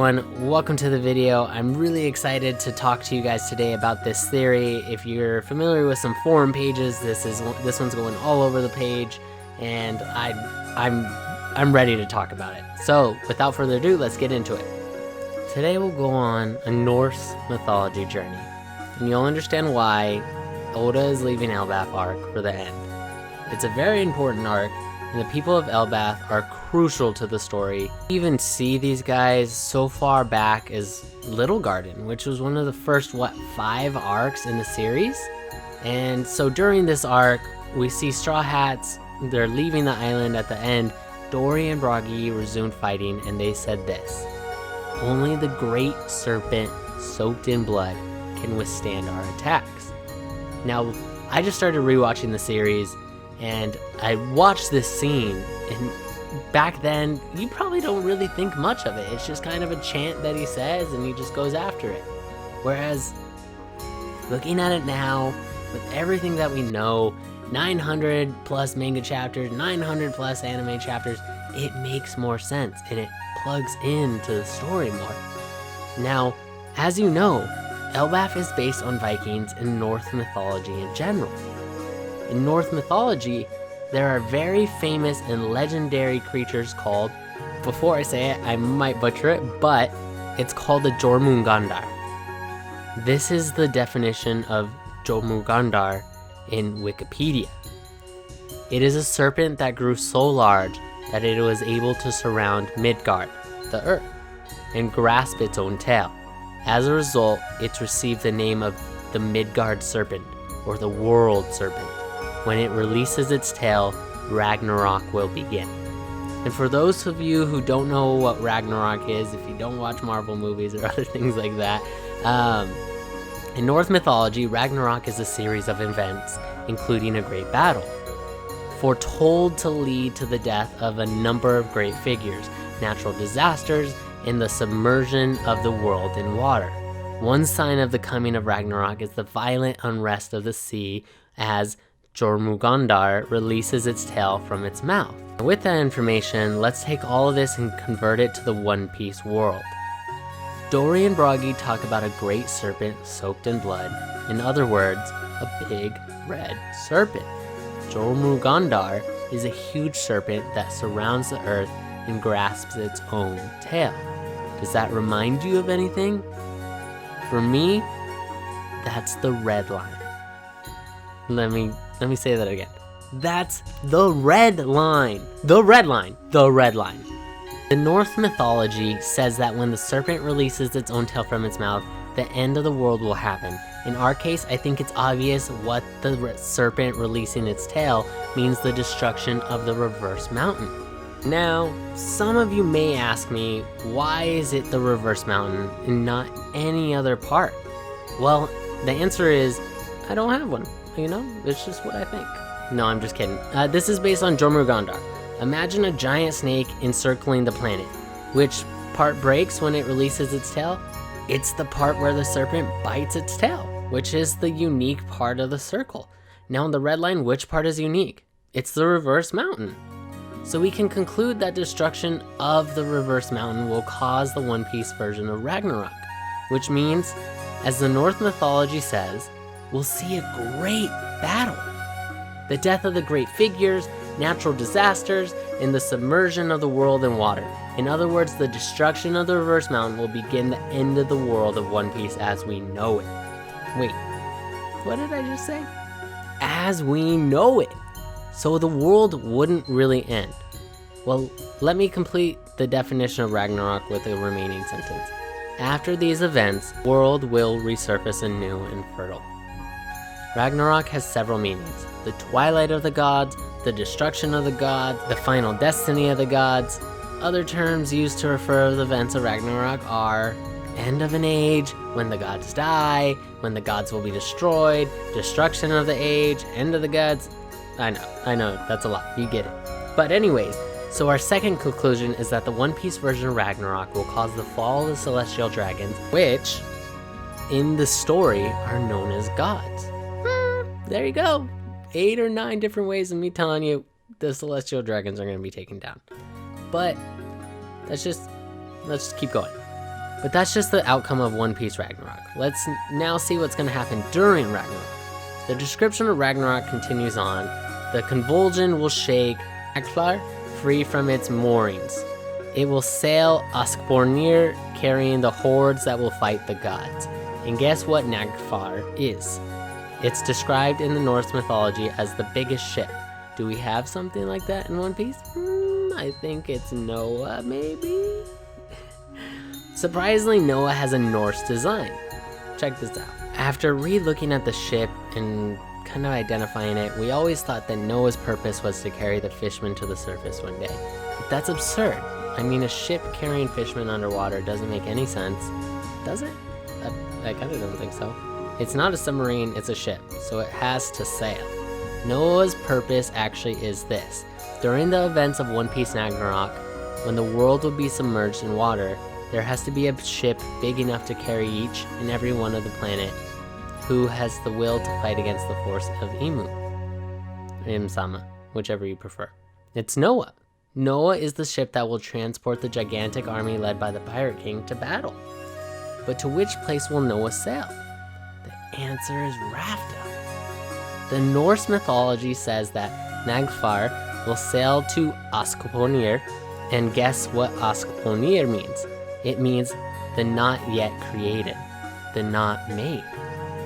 everyone, welcome to the video. I'm really excited to talk to you guys today about this theory. If you're familiar with some forum pages, this one's going all over the page, and I'm ready to talk about it. So without further ado, let's get into it. Today we'll go on a Norse mythology journey, and you'll understand why Oda is leaving Elbaf arc for the end. It's a very important arc, and the people of Elbaf are crucial to the story. You even see these guys so far back as Little Garden, which was one of the first, 5 arcs in the series? And so during this arc, we see Straw Hats, they're leaving the island at the end. Dory and Bragi resumed fighting, and they said this: "Only the great serpent soaked in blood can withstand our attacks." Now, I just started rewatching the series, and I watched this scene, and back then, you probably don't really think much of it. It's just kind of a chant that he says, and he just goes after it. Whereas, looking at it now, with everything that we know, 900 plus manga chapters, 900 plus anime chapters, it makes more sense, and it plugs into the story more. Now, as you know, Elbaf is based on Vikings and Norse mythology in general. In Norse mythology, there are very famous and legendary creatures called, before I say it, I might butcher it, but it's called the Jormungandr. This is the definition of Jormungandr in Wikipedia. It is a serpent that grew so large that it was able to surround Midgard, the earth, and grasp its own tail. As a result, it's received the name of the Midgard serpent, or the world serpent. When it releases its tail, Ragnarok will begin. And for those of you who don't know what Ragnarok is, if you don't watch Marvel movies or other things like that, in Norse mythology, Ragnarok is a series of events, including a great battle, foretold to lead to the death of a number of great figures, natural disasters, and the submersion of the world in water. One sign of the coming of Ragnarok is the violent unrest of the sea as Jormungandr releases its tail from its mouth. With that information, let's take all of this and convert it to the One Piece world. Dory and Bragi talk about a great serpent soaked in blood. In other words, a big red serpent. Jormungandr is a huge serpent that surrounds the earth and grasps its own tail. Does that remind you of anything? For me, that's the red line. Let me say that again. That's the red line. The red line. The red line. The Norse mythology says that when the serpent releases its own tail from its mouth, the end of the world will happen. In our case, I think it's obvious what the serpent releasing its tail means: the destruction of the reverse mountain. Now, some of you may ask me, why is it the reverse mountain and not any other part? Well, the answer is, I don't have one. It's just what I think. No, I'm just kidding. This is based on Jormungandr. Imagine a giant snake encircling the planet. Which part breaks when it releases its tail? It's the part where the serpent bites its tail, which is the unique part of the circle. Now in the red line, which part is unique? It's the reverse mountain. So we can conclude that destruction of the reverse mountain will cause the One Piece version of Ragnarok, which means, as the Norse mythology says, we'll see a great battle. The death of the great figures, natural disasters, and the submersion of the world in water. In other words, the destruction of the reverse mountain will begin the end of the world of One Piece as we know it. Wait, what did I just say? As we know it. So the world wouldn't really end. Well, let me complete the definition of Ragnarok with the remaining sentence. After these events, the world will resurface anew and fertile. Ragnarok has several meanings: the twilight of the gods, the destruction of the gods, the final destiny of the gods. Other terms used to refer to the events of Ragnarok are end of an age, when the gods die, when the gods will be destroyed, destruction of the age, end of the gods. I know, that's a lot, you get it. But anyways, so our second conclusion is that the One Piece version of Ragnarok will cause the fall of the celestial dragons, which, in the story, are known as gods. There you go. 8 or 9 different ways of me telling you the celestial dragons are going to be taken down. But let's just keep going. But that's just the outcome of One Piece Ragnarok. Let's now see what's going to happen during Ragnarok. The description of Ragnarok continues on. The convulsion will shake Aklar free from its moorings. It will sail Askbornir, carrying the hordes that will fight the gods. And guess what Nagfar is? It's described in the Norse mythology as the biggest ship. Do we have something like that in One Piece? I think it's Noah, maybe? Surprisingly, Noah has a Norse design. Check this out. After re-looking at the ship and kind of identifying it, we always thought that Noah's purpose was to carry the fishmen to the surface one day. But that's absurd. I mean, a ship carrying fishmen underwater doesn't make any sense. Does it? I kind of don't think so. It's not a submarine, it's a ship, so it has to sail. Noah's purpose actually is this. During the events of One Piece Ragnarok, when the world will be submerged in water, there has to be a ship big enough to carry each and every one of the planet who has the will to fight against the force of Imu. Im-sama, whichever you prefer. It's Noah. Noah is the ship that will transport the gigantic army led by the Pirate King to battle. But to which place will Noah sail? The answer is Raftel. The Norse mythology says that Nagfar will sail to Askponir, and guess what Askponir means? It means the not yet created, the not made.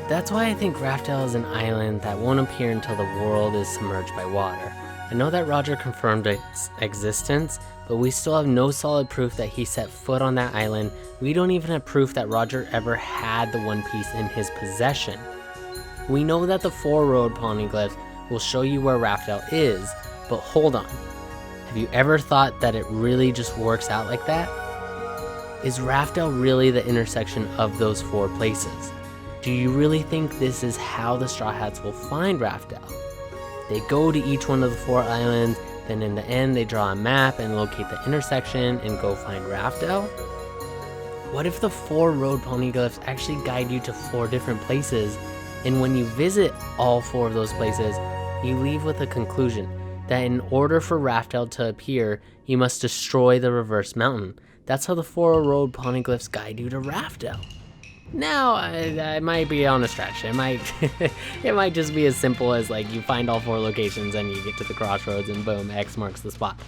That's why I think Raftel is an island that won't appear until the world is submerged by water. I know that Roger confirmed its existence, but we still have no solid proof that he set foot on that island. We don't even have proof that Roger ever had the One Piece in his possession. We know that the 4-road Ponyglyphs will show you where Raftel is, but hold on. Have you ever thought that it really just works out like that? Is Raftel really the intersection of those 4 places? Do you really think this is how the Straw Hats will find Raftel? They go to each one of the 4 islands, then in the end they draw a map and locate the intersection and go find Raftel? What if the 4-road Ponyglyphs actually guide you to 4 different places, and when you visit all 4 of those places, you leave with a conclusion that in order for Raftel to appear, you must destroy the reverse mountain. That's how the 4-road Ponyglyphs guide you to Raftel. Now, I might be on a stretch. It might it might just be as simple as like you find all 4 locations and you get to the crossroads and boom, X marks the spot.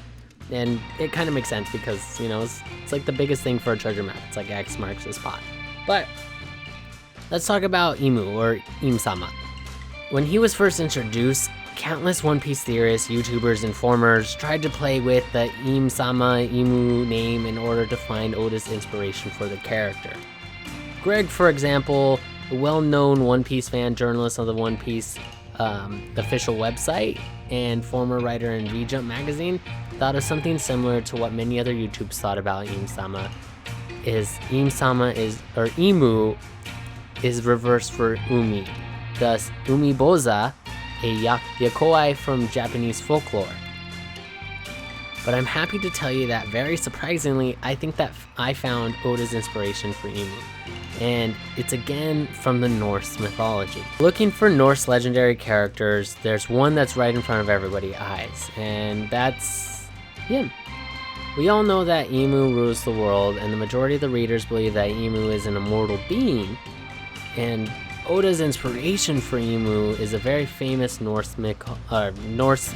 And it kind of makes sense because, you know, it's like the biggest thing for a treasure map. It's like X marks the spot. But let's talk about Imu, or Im-sama. When he was first introduced, countless One Piece theorists, YouTubers, and informers tried to play with the Im-sama Imu name in order to find Oda's inspiration for the character. Greg, for example, a well-known One Piece fan, journalist of the One Piece official website, and former writer in V-Jump magazine, thought of something similar to what many other YouTubers thought about Im-sama. Imu is reversed for Umi, thus Umiboza, a yakoi from Japanese folklore. But I'm happy to tell you that very surprisingly, I think that I found Oda's inspiration for Imu. And it's again from the Norse mythology. Looking for Norse legendary characters, there's one that's right in front of everybody's eyes, and that's him. We all know that Imu rules the world, and the majority of the readers believe that Imu is an immortal being, and Oda's inspiration for Imu is a very famous Norse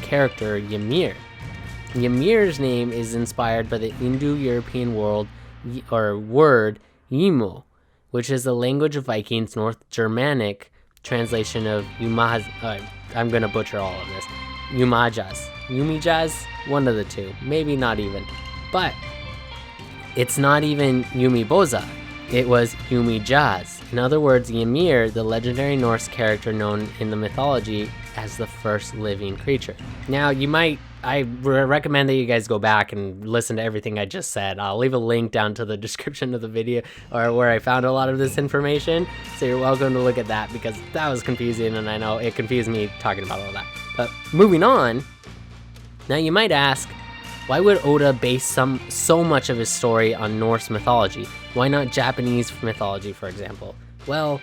character, Ymir. Ymir's name is inspired by the Indo-European word Ymu, which is the language of Vikings, North Germanic translation of I'm gonna butcher all of this. Yumijas, one of the two, maybe not even. But it's not even Yumiboza, it was Yumijas. In other words, Ymir, the legendary Norse character known in the mythology as the first living creature. Now, I recommend that you guys go back and listen to everything I just said. I'll leave a link down to the description of the video or where I found a lot of this information. So you're welcome to look at that because that was confusing and I know it confused me talking about all that. But moving on, now you might ask, why would Oda base so much of his story on Norse mythology? Why not Japanese mythology, for example? Well,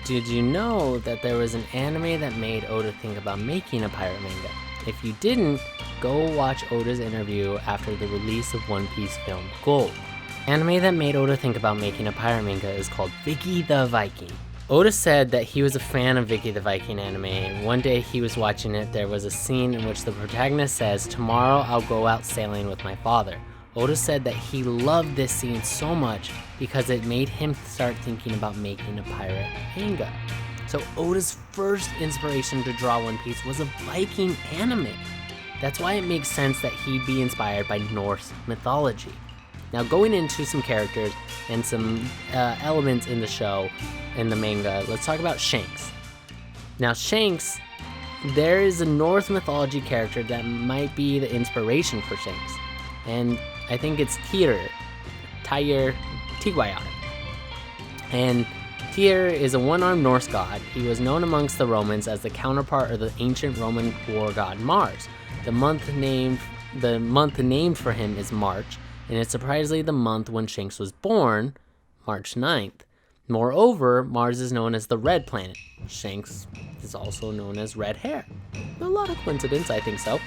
did you know that there was an anime that made Oda think about making a pirate manga? If you didn't, go watch Oda's interview after the release of One Piece film Gold. Anime that made Oda think about making a pirate manga is called Vicky the Viking. Oda said that he was a fan of Vicky the Viking anime, and one day he was watching it, there was a scene in which the protagonist says, "Tomorrow I'll go out sailing with my father." Oda said that he loved this scene so much because it made him start thinking about making a pirate manga. So Oda's first inspiration to draw One Piece was a Viking anime. That's why it makes sense that he'd be inspired by Norse mythology. Now, going into some characters and some elements in the show, in the manga, let's talk about Shanks. Now, Shanks, there is a Norse mythology character that might be the inspiration for Shanks, and I think it's Tyr Tigwayar. And Tyr is a one-armed Norse god. He was known amongst the Romans as the counterpart of the ancient Roman war god Mars. The month named for him is March, and it's surprisingly the month when Shanks was born, March 9th. Moreover, Mars is known as the Red Planet. Shanks is also known as Red Hair. A lot of coincidence, I think so.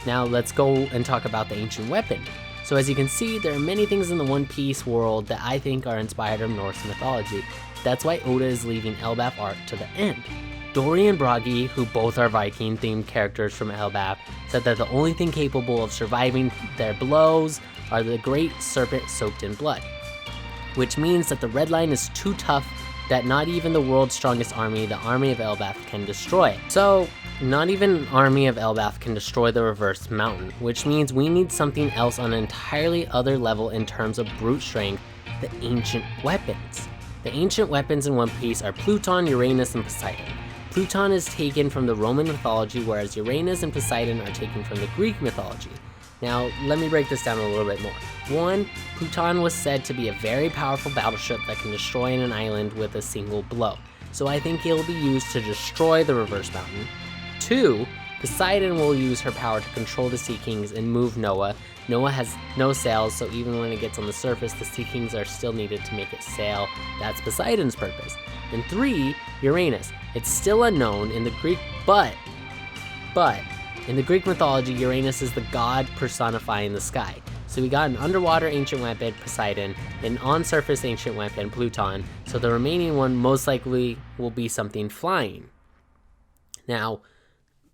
Now let's go and talk about the ancient weapon. So as you can see, there are many things in the One Piece world that I think are inspired from Norse mythology. That's why Oda is leaving Elbaf arc to the end. Dory and Bragi, who both are Viking-themed characters from Elbaf, said that the only thing capable of surviving their blows are the great serpent soaked in blood, which means that the Red Line is too tough that not even the world's strongest army, the army of Elbaf, can destroy it. So, not even an army of Elbaf can destroy the reversed mountain, which means we need something else on an entirely other level in terms of brute strength, the ancient weapons. The ancient weapons in One Piece are Pluton, Uranus, and Poseidon. Pluton is taken from the Roman mythology, whereas Uranus and Poseidon are taken from the Greek mythology. Now, let me break this down a little bit more. 1. Pluton was said to be a very powerful battleship that can destroy an island with a single blow, so I think it'll be used to destroy the reverse mountain. 2. Poseidon will use her power to control the Sea Kings and move Noah. Noah has no sails, so even when it gets on the surface, the Sea Kings are still needed to make it sail. That's Poseidon's purpose. And 3. Uranus. It's still unknown in the Greek, but in the Greek mythology, Uranus is the god personifying the sky. So we got an underwater ancient weapon, Poseidon, an on-surface ancient weapon, Pluton, so the remaining one most likely will be something flying. Now,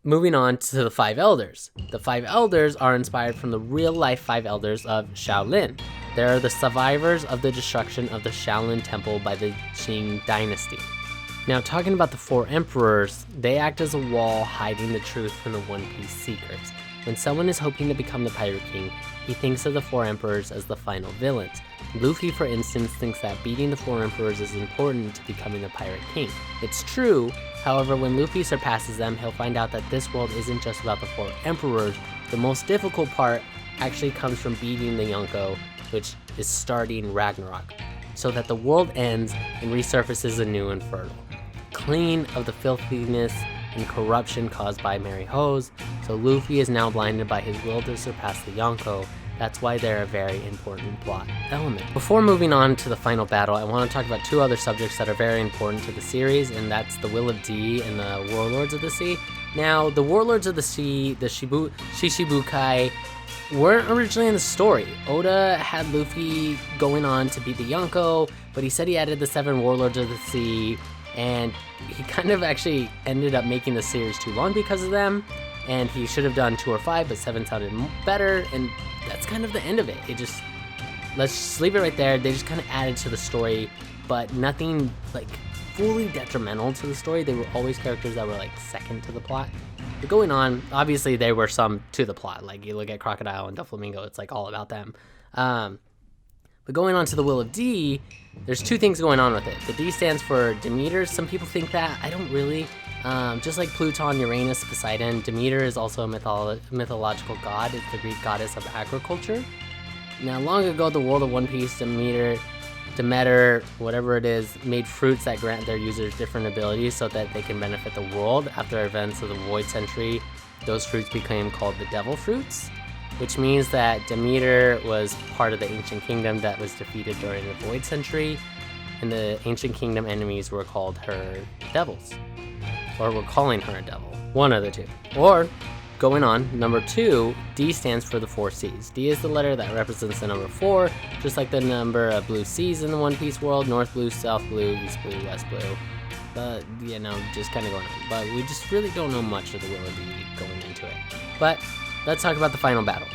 moving on to the Five Elders. The Five Elders are inspired from the real-life Five Elders of Shaolin. They are the survivors of the destruction of the Shaolin Temple by the Qing dynasty. Now, talking about the Four Emperors, they act as a wall hiding the truth from the One Piece seekers. When someone is hoping to become the Pirate King, he thinks of the Four Emperors as the final villains. Luffy, for instance, thinks that beating the Four Emperors is important to becoming the Pirate King. It's true, however, when Luffy surpasses them, he'll find out that this world isn't just about the Four Emperors. The most difficult part actually comes from beating the Yonko, which is starting Ragnarok, so that the world ends and resurfaces anew and fertile, clean of the filthiness and corruption caused by Mary Hose. So Luffy is now blinded by his will to surpass the Yonko. That's why they're a very important plot element. Before moving on to the final battle, I want to talk about two other subjects that are very important to the series, and that's the Will of D and the Warlords of the Sea. Now, the Warlords of the Sea, the Shishibukai, weren't originally in the story. Oda had Luffy going on to beat the Yonko, but he said he added the 7 Warlords of the Sea, and he kind of actually ended up making the series too long because of them, and he should have done 2 or 5, but 7 sounded better, and that's kind of the end of it. Let's just leave it right there. They just kind of added to the story, but nothing like fully detrimental to the story. They were always characters that were like second to the plot. But going on, obviously there were some to the plot, like you look at Crocodile and Doflamingo, it's like all about them. But going on to the Will of D, there's 2 things going on with it. The D stands for Demeter. Some people think that. I don't really. Just like Pluton, Uranus, Poseidon, Demeter is also a mythological god. It's the Greek goddess of agriculture. Now, long ago, the world of One Piece, Demeter, whatever it is, made fruits that grant their users different abilities so that they can benefit the world. After events of the Void Century, those fruits became called the Devil Fruits, which means that Demeter was part of the Ancient Kingdom that was defeated during the Void Century, and the Ancient Kingdom enemies were called her devils. Or we're calling her a devil. One of the two. Or going on, number 2, D stands for the 4 seas. D is the letter that represents the number 4, just like the number of blue seas in the One Piece world: North blue, South blue, East blue, West blue. But, just kind of going on. But we just really don't know much of the Willoughby going into it. But let's talk about the final battle.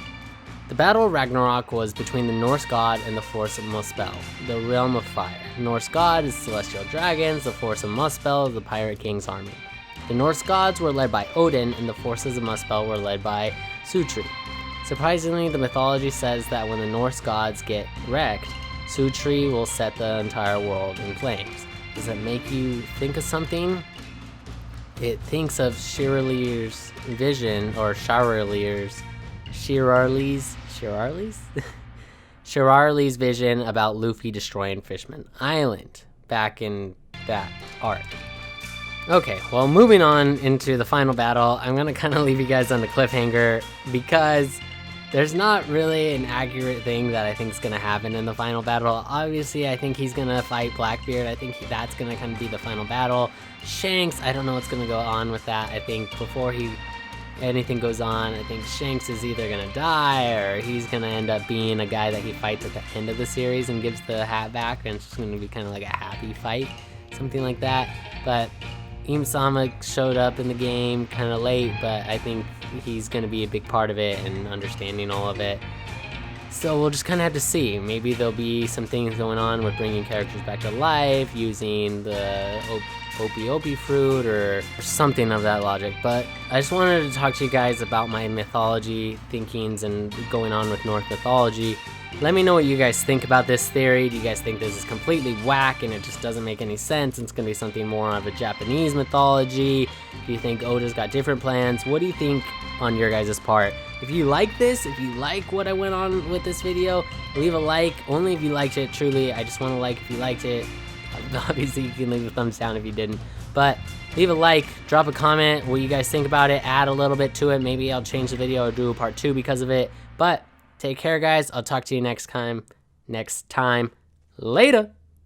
The Battle of Ragnarok was between the Norse god and the force of Muspel, the realm of fire. Norse god is celestial dragons, the force of Muspel is the pirate king's army. The Norse gods were led by Odin, and the forces of Muspel were led by Sutri. Surprisingly, the mythology says that when the Norse gods get wrecked, Sutri will set the entire world in flames. Does that make you think of something? It thinks of Shirarlir's vision, or Shirarlir's vision about Luffy destroying Fishman Island back in that arc. Okay, well, moving on into the final battle, I'm going to kind of leave you guys on the cliffhanger because there's not really an accurate thing that I think is going to happen in the final battle. Obviously, I think he's going to fight Blackbeard. I think that's going to kind of be the final battle. Shanks, I don't know what's going to go on with that. I think before anything goes on, I think Shanks is either going to die or he's going to end up being a guy that he fights at the end of the series and gives the hat back, and it's just going to be kind of like a happy fight, something like that. But Imu showed up in the game kind of late, but I think he's going to be a big part of it and understanding all of it. So we'll just kind of have to see. Maybe there'll be some things going on with bringing characters back to life, using the Opie fruit or something of that logic. But I just wanted to talk to you guys about my mythology thinkings and going on with Norse mythology. Let me know what you guys think about this theory. Do you guys think this is completely whack and it just doesn't make any sense? It's going to be something more of a Japanese mythology? Do you think Oda's got different plans? What do you think on your guys' part? If you like this, if you like what I went on with this video, leave a like. Only if you liked it, truly. I just want to like if you liked it. Obviously, you can leave a thumbs down if you didn't. But leave a like, drop a comment, what you guys think about it, add a little bit to it. Maybe I'll change the video or do a part 2 because of it. But take care, guys. I'll talk to you next time. Later.